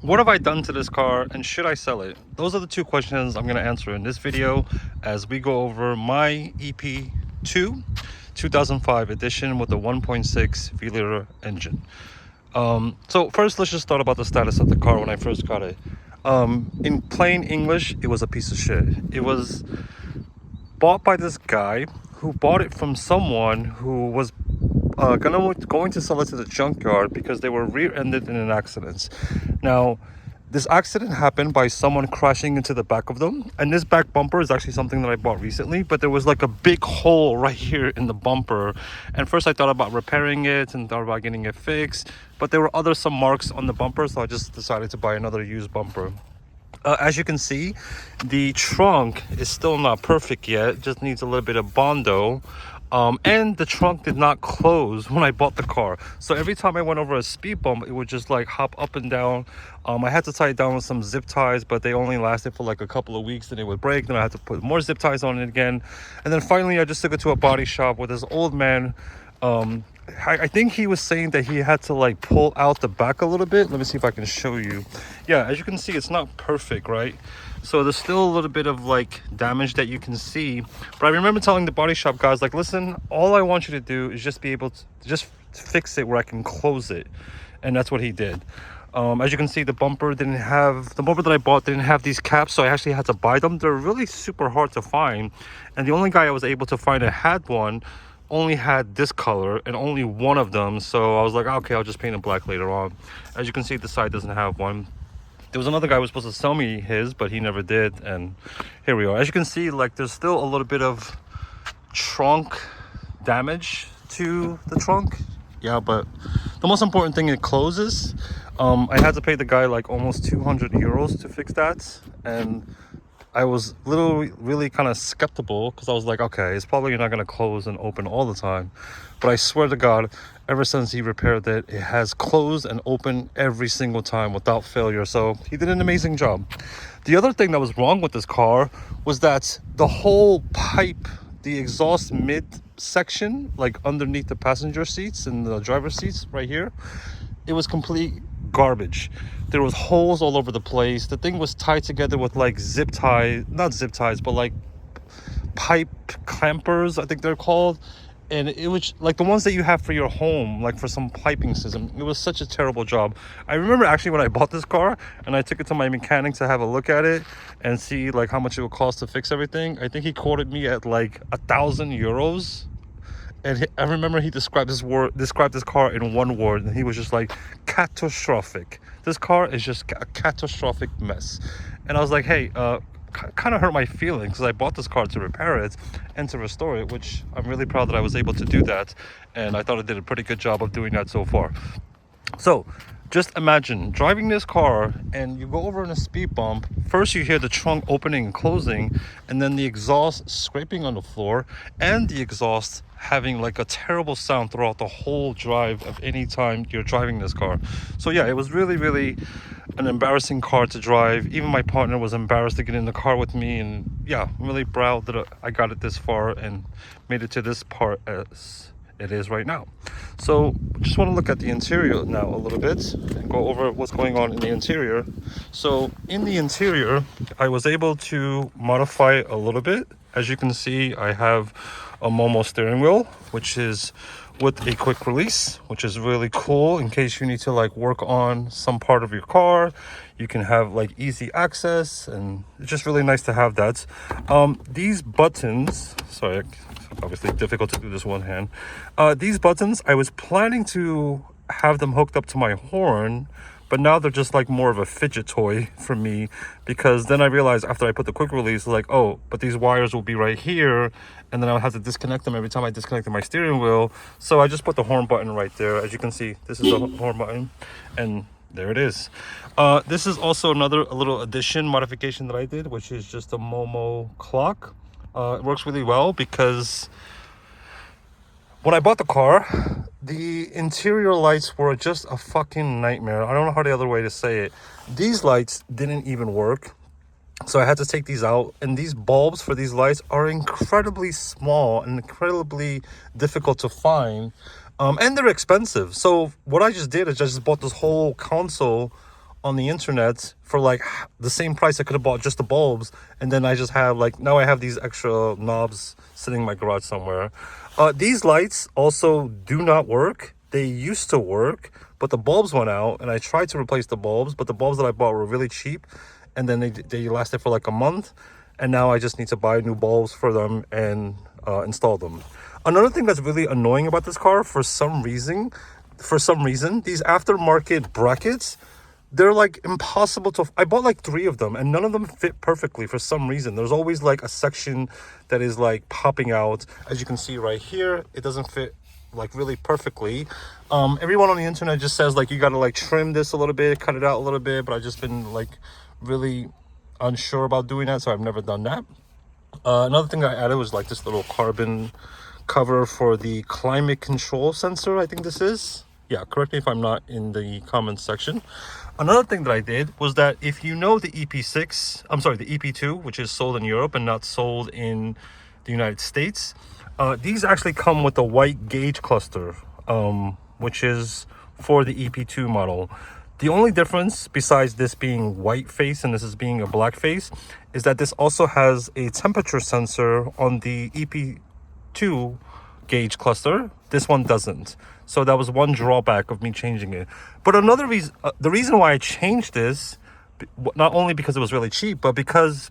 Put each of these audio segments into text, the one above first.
What have I done to this car and should I sell it? Those are the two questions I'm going to answer in this video as we go over my EP2 2005 edition with the 1.6 V-liter engine. So first, let's just start about the status of the car when I first got it. In plain English, it was a piece of shit. It was bought by this guy who bought it from someone who was going to sell it to the junkyard because they were rear-ended in an accident. Now, this accident happened by someone crashing into the back of them, and this back bumper is actually something that I bought recently, but there was like a big hole right here in the bumper, and first I thought about repairing it and thought about getting it fixed, but there were some marks on the bumper, so I just decided to buy another used bumper. As you can see, the trunk is still not perfect yet. It just needs a little bit of Bondo. And the trunk did not close when I bought the car. So every time I went over a speed bump, it would just like hop up and down. I had to tie it down with some zip ties, but they only lasted for like a couple of weeks. Then it would break. Then I had to put more zip ties on it again. And then finally, I just took it to a body shop with this old man. I think he was saying that he had to like pull out the back a little bit. Let me see if I can show you. Yeah, as you can see, it's not perfect, right? So there's still a little bit of like damage that you can see. But I remember telling the body shop guys, like, listen, all I want you to do is just be able to just fix it where I can close it. And that's what he did. As you can see, the bumper that I bought didn't have these caps, so I actually had to buy them. They're really super hard to find. And the only guy I was able to find that had one only had this color and only one of them, so I was like, okay, I'll just paint it black later on. As you can see, the side doesn't have one. There was another guy who was supposed to sell me his, but he never did, and here we are. As you can see, like, there's still a little bit of trunk damage to the trunk. Yeah, but the most important thing, it closes. I had to pay the guy like almost 200 euros to fix that, and I was really kind of skeptical because I was like, okay, it's probably not going to close and open all the time. But I swear to God, ever since he repaired it, it has closed and opened every single time without failure. So he did an amazing job. The other thing that was wrong with this car was that the whole pipe, the exhaust mid section, like underneath the passenger seats and the driver's seats right here, it was complete garbage. There was holes all over the place. The thing was tied together with like not zip ties, but like pipe clampers, I think they're called. And it was like the ones that you have for your home, like for some piping system. It was such a terrible job. I remember actually when I bought this car and I took it to my mechanic to have a look at it and see like how much it would cost to fix everything. I think he quoted me at like 1,000 euros. And I remember he described this car in one word, and he was just like, catastrophic. This car is just a catastrophic mess. And I was like, hey, kind of hurt my feelings because I bought this car to repair it and to restore it, which I'm really proud that I was able to do that. And I thought I did a pretty good job of doing that so far. So just imagine driving this car and you go over in a speed bump. First you hear the trunk opening and closing, and then the exhaust scraping on the floor, and the exhaust having like a terrible sound throughout the whole drive of any time you're driving this car. So yeah, it was really an embarrassing car to drive. Even my partner was embarrassed to get in the car with me, and yeah, I'm really proud that I got it this far and made it to this part as it is right now. So just want to look at the interior now a little bit and go over what's going on in the interior. So in the interior, I was able to modify it a little bit. As you can see, I have a Momo steering wheel, which is with a quick release, which is really cool in case you need to like work on some part of your car. You can have like easy access, and it's just really nice to have that. These buttons, sorry, obviously difficult to do this one hand. These buttons, I was planning to have them hooked up to my horn, but now they're just like more of a fidget toy for me, because then I realized after I put the quick release, like, oh, but these wires will be right here, and then I'll have to disconnect them every time I disconnected my steering wheel. So I just put the horn button right there. As you can see, this is the horn button, and there it is. This is also a little addition modification that I did, which is just a Momo clock. It works really well because when I bought the car, the interior lights were just a fucking nightmare. I don't know how the other way to say it. These lights didn't even work. So I had to take these out, and these bulbs for these lights are incredibly small and incredibly difficult to find. And they're expensive. So what I just did is I just bought this whole console on the internet for like the same price I could have bought just the bulbs, and then I just have like, now I have these extra knobs sitting in my garage somewhere. These lights also do not work. They used to work, but the bulbs went out, and I tried to replace the bulbs, but the bulbs that I bought were really cheap, and then they lasted for like a month, and now I just need to buy new bulbs for them and install them. Another thing that's really annoying about this car, for some reason, these aftermarket brackets, they're like impossible to, I bought like 3 of them and none of them fit perfectly for some reason. There's always like a section that is like popping out. As you can see right here, it doesn't fit like really perfectly. Everyone on the internet just says like you gotta like trim this a little bit, cut it out a little bit, but I've just been like really unsure about doing that, so I've never done that. Another thing I added was like this little carbon cover for the climate control sensor, I think this is. Yeah, correct me if I'm not in the comments section. Another thing that I did was that if you know the EP6, I'm sorry, the EP2, which is sold in Europe and not sold in the United States, these actually come with a white gauge cluster, which is for the EP2 model. The only difference, besides this being white face and this is being a black face, is that this also has a temperature sensor on the EP2 gauge cluster. This one doesn't. So that was one drawback of me changing it. But another reason, the reason why I changed this, not only because it was really cheap, but because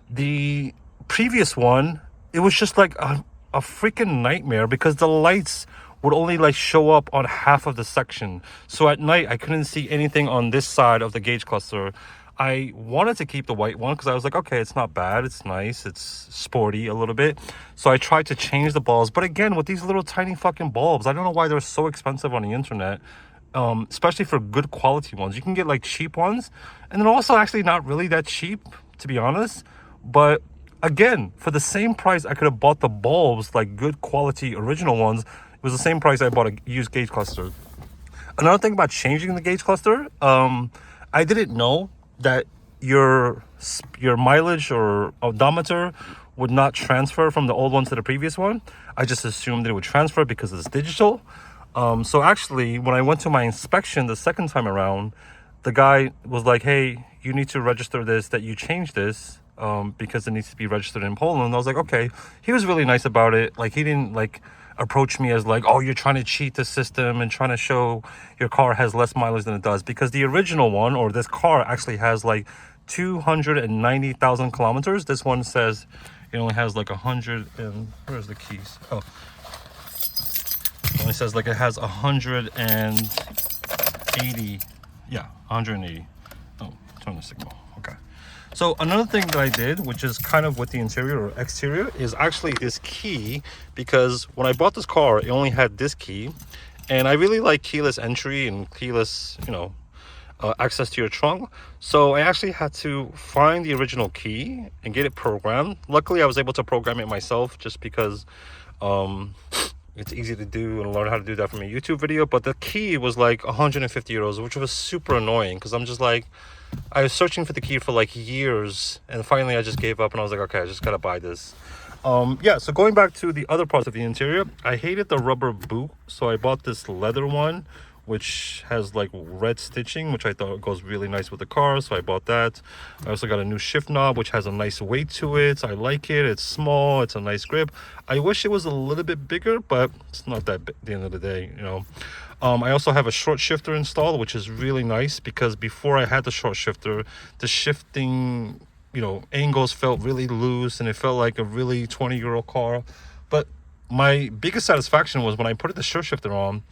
the previous one, it was just like a freaking nightmare, because the lights would only like show up on half of the section. So at night, I couldn't see anything on this side of the gauge cluster. I wanted to keep the white one because I was like, okay, it's not bad, it's nice, it's sporty a little bit. So I tried to change the bulbs, but again, with these little tiny fucking bulbs, I don't know why they're so expensive on the internet, especially for good quality ones. You can get like cheap ones, and they're also actually not really that cheap, to be honest. But again, for the same price, I could have bought the bulbs, like good quality original ones. It was the same price I bought a used gauge cluster. Another thing about changing the gauge cluster, I didn't know that your mileage or odometer would not transfer from the old one to the previous one. I just assumed that it would transfer because it's digital. So actually, when I went to my inspection the second time around, the guy was like, hey, you need to register this, that you changed this, because it needs to be registered in Poland. And I was like, okay. He was really nice about it. Like, he didn't like approach me as like, oh, you're trying to cheat the system and trying to show your car has less mileage than it does, because the original one, or this car, actually has like 290,000 kilometers. This one says it only has like 100 and where's the keys? Oh, it only says like it has 180. Yeah, 180. Oh, turn the signal. Okay. So another thing that I did, which is kind of with the interior or exterior, is actually this key, because when I bought this car, it only had this key, and I really like keyless entry and keyless, access to your trunk. So I actually had to find the original key and get it programmed. Luckily, I was able to program it myself, just because it's easy to do and learn how to do that from a YouTube video. But the key was like 150 euros, which was super annoying, because I'm just like, I was searching for the key for like years, and finally I just gave up and I was like, okay, I just gotta buy this. Yeah, so going back to the other parts of the interior, I hated the rubber boot, so I bought this leather one, which has like red stitching, which I thought goes really nice with the car, so I bought that. I also got a new shift knob, which has a nice weight to it. I like it. It's small, it's a nice grip. I wish it was a little bit bigger, but it's not that big at the end of the day, I also have a short shifter installed, which is really nice, because before I had the short shifter, the shifting angles felt really loose, and it felt like a really 20-year-old car. But my biggest satisfaction was when I put the short shifter on.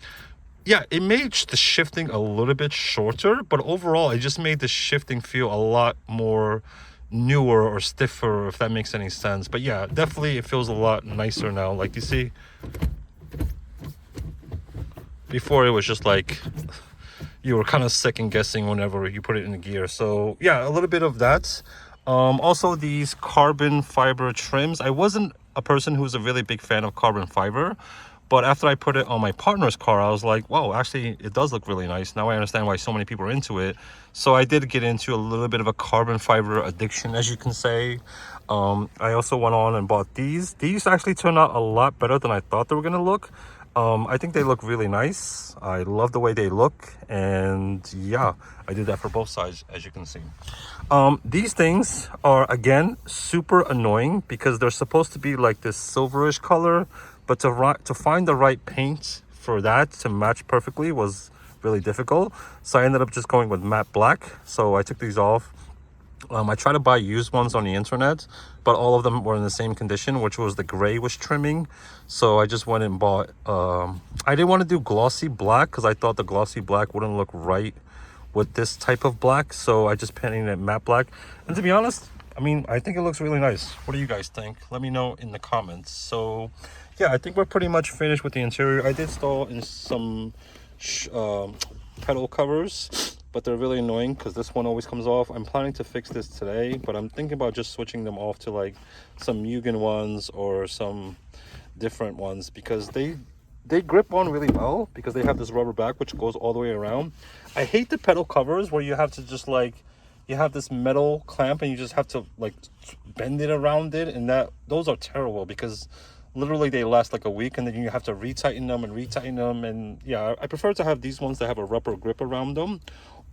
Yeah, it made the shifting a little bit shorter, but overall it just made the shifting feel a lot more newer or stiffer, if that makes any sense. But yeah, definitely it feels a lot nicer now. Like, you see, before it was just like you were kind of second guessing whenever you put it in the gear. So yeah, a little bit of that. Also, these carbon fiber trims. I wasn't a person who's a really big fan of carbon fiber, but after I put it on my partner's car, I was like, wow, actually it does look really nice. Now I understand why so many people are into it. So I did get into a little bit of a carbon fiber addiction, as you can say. I also went on and bought these. These actually turned out a lot better than I thought they were gonna look. I think they look really nice. I love the way they look, and yeah, I did that for both sides, as you can see. These things are, again, super annoying because they're supposed to be like this silverish color, but to find the right paint for that to match perfectly was really difficult. So I ended up just going with matte black. So I took these off. I tried to buy used ones on the internet, but all of them were in the same condition, which was the grayish trimming. So I just went and bought, I didn't want to do glossy black because I thought the glossy black wouldn't look right with this type of black. So I just painted it matte black. And to be honest, I mean, I think it looks really nice. What do you guys think? Let me know in the comments. So yeah, I think we're pretty much finished with the interior. I did install in some pedal covers, but they're really annoying because this one always comes off. I'm planning to fix this today, but I'm thinking about just switching them off to like some Mugen ones or some different ones because they grip on really well because they have this rubber back which goes all the way around. I hate the pedal covers where you have to just like, you have this metal clamp and you just have to like bend it around it, and those are terrible because literally they last like a week and then you have to retighten them. And yeah, I prefer to have these ones that have a rubber grip around them,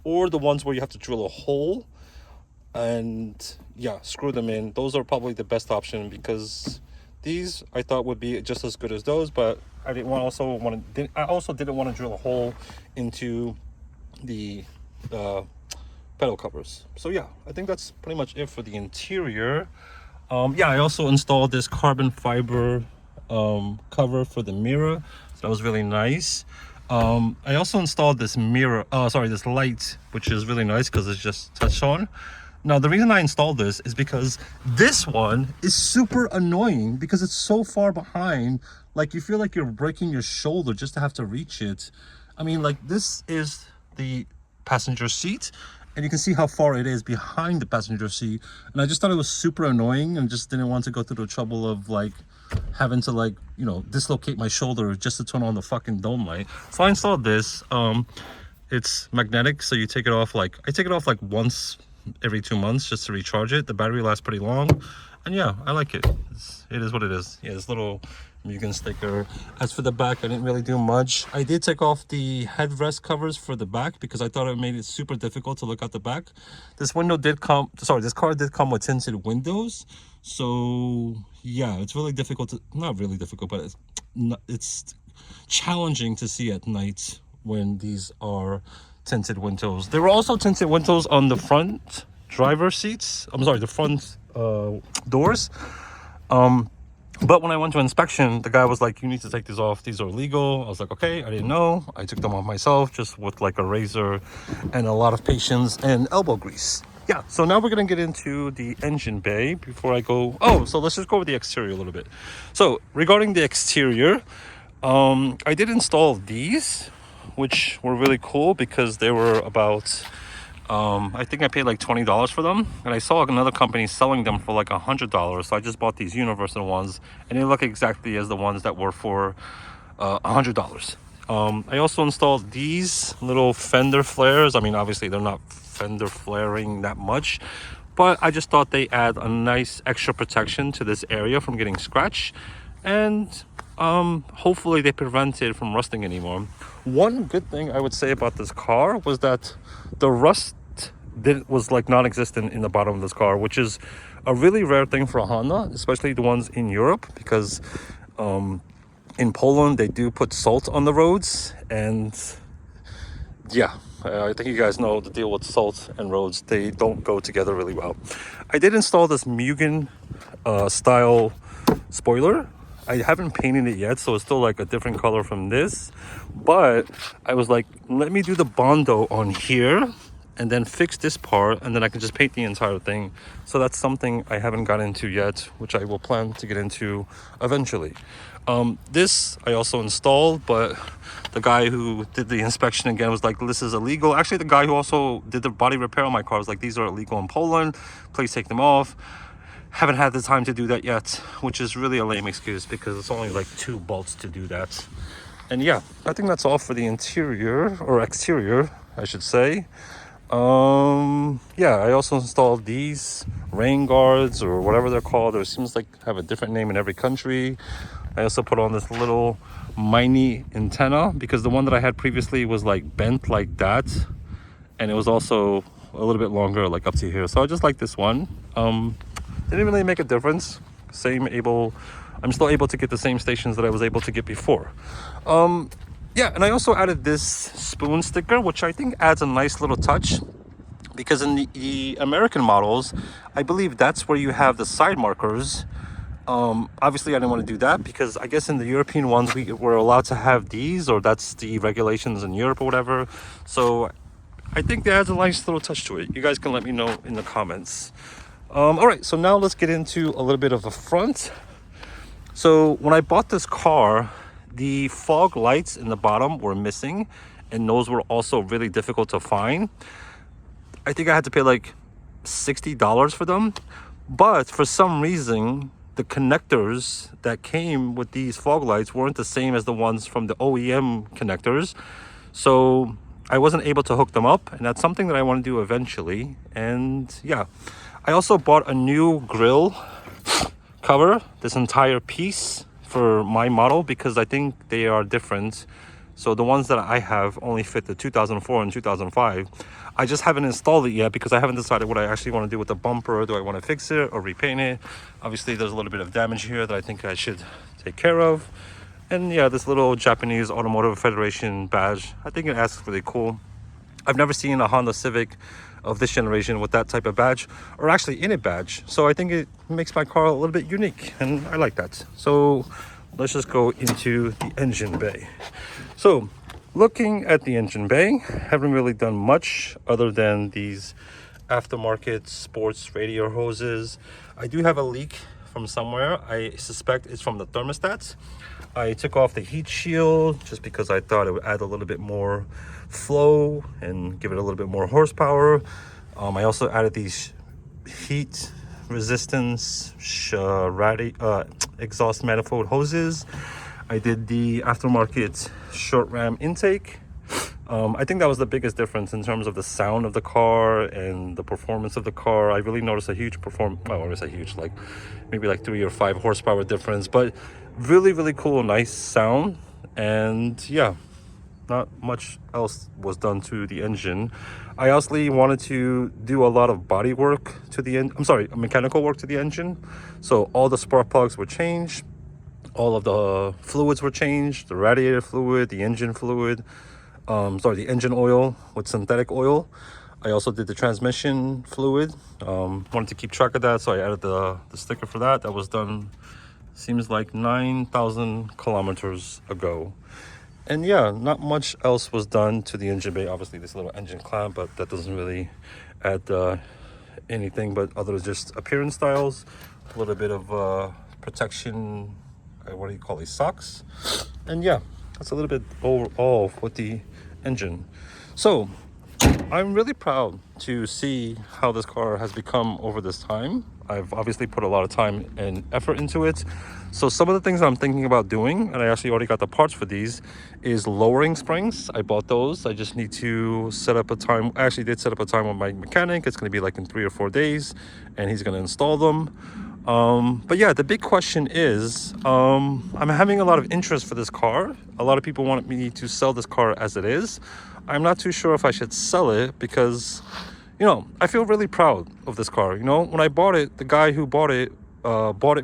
or the ones where you have to drill a hole and yeah, screw them in. Those are probably the best option because these I thought would be just as good as those, but I also didn't want to drill a hole into the pedal covers. So yeah, I think that's pretty much it for the interior. Yeah, I also installed this carbon fiber cover for the mirror, so that was really nice. I also installed this this light, which is really nice because it's just touch on. Now the reason I installed this is because this one is super annoying because it's so far behind, like you feel like you're breaking your shoulder just to have to reach it. I mean, like, this is the passenger seat and you can see how far it is behind the passenger seat, and I just thought it was super annoying and just didn't want to go through the trouble of like having to, like, you know, dislocate my shoulder just to turn on the fucking dome light. So I installed this. It's magnetic, so you take it off, like I take it off like once every 2 months just to recharge it. The battery lasts pretty long, and yeah, I like it. It is what it is. Yeah, this little Mugen sticker. As for the back, I didn't really do much. I did take off the headrest covers for the back because I thought it made it super difficult to look at the back. This car did come with tinted windows, so yeah, it's really difficult to, not really difficult, but it's challenging to see at night when these are tinted windows. There were also tinted windows on the front driver seats. I'm sorry, the front doors. But when I went to inspection, the guy was like, you need to take these off, these are illegal. I was like, okay, I didn't know. I took them off myself, just with like a razor and a lot of patience and elbow grease. Yeah, so now we're gonna get into the engine bay before I go. Oh, so let's just go over the exterior a little bit. So regarding the exterior, I did install these, which were really cool because they were about, I think I paid like $20 for them, and I saw another company selling them for like $100, so I just bought these universal ones, and they look exactly as the ones that were for $100. I also installed these little fender flares. I mean, obviously they're not fender flaring that much, but I just thought they add a nice extra protection to this area from getting scratched, and hopefully they prevent it from rusting anymore. One good thing I would say about this car was that the rust was like non-existent in the bottom of this car, which is a really rare thing for a Honda, especially the ones in Europe, because in Poland they do put salt on the roads, and yeah, I think you guys know the deal with salt and roads. They don't go together really well. I did install this Mugen style spoiler. I haven't painted it yet, so it's still like a different color from this, but I was like, let me do the Bondo on here and then fix this part, and then I can just paint the entire thing. So that's something I haven't got into yet, which I will plan to get into eventually. This I also installed, but the guy who did the inspection again was like, this is illegal. Actually, the guy who also did the body repair on my car was like, these are illegal in Poland, please take them off. Haven't had the time to do that yet, which is really a lame excuse because it's only like 2 bolts to do that. And yeah, I think that's all for the interior, or exterior I should say. Yeah, I also installed these rain guards or whatever they're called. It seems like have a different name in every country. I also put on this little mini antenna because the one that I had previously was like bent like that, and it was also a little bit longer, like up to here. So I just like this one. Didn't really make a difference. I'm still able to get the same stations that I was able to get before. Yeah, and I also added this spoon sticker, which I think adds a nice little touch, because in the American models, I believe that's where you have the side markers. Obviously I didn't want to do that because I guess in the European ones we were allowed to have these, or that's the regulations in Europe or whatever. So I think that adds a nice little touch to it. You guys can let me know in the comments. All right, so now let's get into a little bit of a front. So when I bought this car, the fog lights in the bottom were missing, and those were also really difficult to find. I think I had to pay like $60 for them, but for some reason the connectors that came with these fog lights weren't the same as the ones from the OEM connectors, so I wasn't able to hook them up, and that's something that I want to do eventually. And yeah, I also bought a new grille cover, this entire piece, for my model because I think they are different. So the ones that I have only fit the 2004 and 2005. I just haven't installed it yet because I haven't decided what I actually want to do with the bumper. Do I want to fix it or repaint it? Obviously there's a little bit of damage here that I think I should take care of. And yeah, this little Japanese Automotive Federation badge, I think it asks really cool. I've never seen a Honda Civic of this generation with that type of badge, or actually in a badge. So I think it makes my car a little bit unique, and I like that. So let's just go into the engine bay. So looking at the engine bay, haven't really done much other than these aftermarket sports radio hoses. I do have a leak from somewhere. I suspect it's from the thermostats. I took off the heat shield just because I thought it would add a little bit more flow and give it a little bit more horsepower. I also added these heat resistance exhaust manifold hoses. I did the aftermarket short ram intake. I think that was the biggest difference in terms of the sound of the car and the performance of the car. I really noticed a huge like maybe like 3 or 5 horsepower difference, but really cool, nice sound. And yeah, not much else was done to the engine. I also wanted to do a lot of body work to the mechanical work to the engine. So all the spark plugs were changed, all of the fluids were changed, the radiator fluid, the engine fluid, the engine oil with synthetic oil. I also did the transmission fluid. Wanted to keep track of that, so I added the sticker for that. That was done, seems like 9,000 kilometers ago. And yeah, not much else was done to the engine bay. Obviously this little engine clamp, but that doesn't really add anything but other just appearance styles, a little bit of protection, what do you call these, socks. And yeah, that's a little bit overall with the engine. So I'm really proud to see how this car has become over this time. I've obviously put a lot of time and effort into it. So some of the things I'm thinking about doing, and I actually already got the parts for these, is lowering springs. I bought those. I just need to set up a time. I actually did set up a time with my mechanic. It's going to be like in 3 or 4 days, and he's going to install them. But yeah, the big question is, I'm having a lot of interest for this car. A lot of people want me to sell this car as it is. I'm not too sure if I should sell it because, you know, I feel really proud of this car. You know, when I bought it, the guy who bought it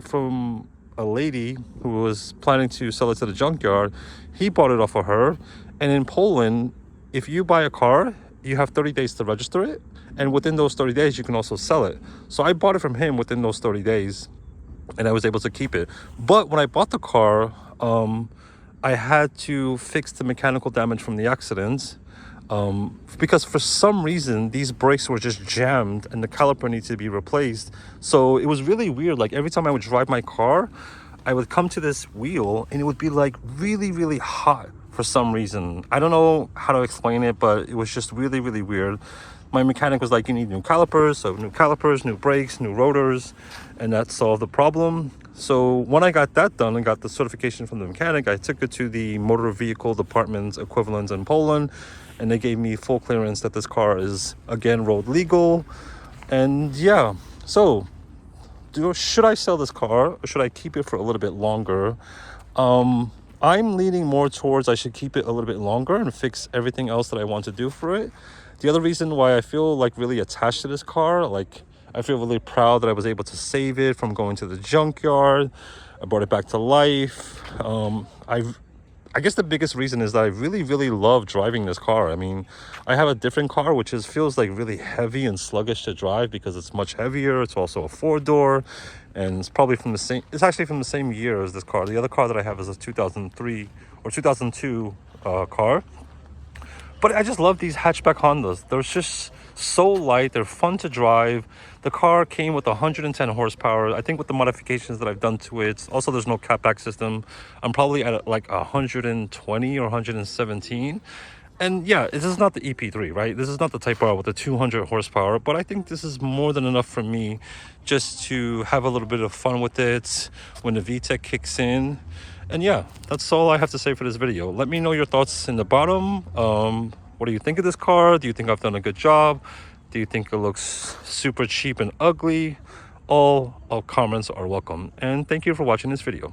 from a lady who was planning to sell it to the junkyard. He bought it off of her. And in Poland, if you buy a car, you have 30 days to register it. And within those 30 days, you can also sell it. So I bought it from him within those 30 days, and I was able to keep it. But when I bought the car, I had to fix the mechanical damage from the accident. Because for some reason these brakes were just jammed and the caliper needs to be replaced. So it was really weird. Like every time I would drive my car, I would come to this wheel and it would be like really hot for some reason. I don't know how to explain it, but it was just really weird. My mechanic was like, you need new calipers. So new calipers, new brakes, new rotors, and that solved the problem. So when I got that done and got the certification from the mechanic, I took it to the motor vehicle department's equivalent in Poland, and they gave me full clearance that this car is again road legal. And yeah, so should I sell this car or should I keep it for a little bit longer? I'm leaning more towards I should keep it a little bit longer and fix everything else that I want to do for it. The other reason why I feel like really attached to this car, like I feel really proud that I was able to save it from going to the junkyard. I brought it back to life. I guess the biggest reason is that I really, really love driving this car. I mean, I have a different car which feels like really heavy and sluggish to drive because it's much heavier. It's also a 4-door, and it's probably from the same. It's actually from the same year as this car. The other car that I have is a 2003 or 2002 car. But I just love these hatchback Hondas. They're just so light. They're fun to drive. The car came with 110 horsepower. I think with the modifications that I've done to it, also there's no catback system. I'm probably at like 120 or 117. And yeah, this is not the EP3, right? This is not the Type R with the 200 horsepower, but I think this is more than enough for me just to have a little bit of fun with it when the VTEC kicks in. And yeah, that's all I have to say for this video. Let me know your thoughts in the bottom. What do you think of this car? Do you think I've done a good job? Do you think it looks super cheap and ugly? All comments are welcome. And thank you for watching this video.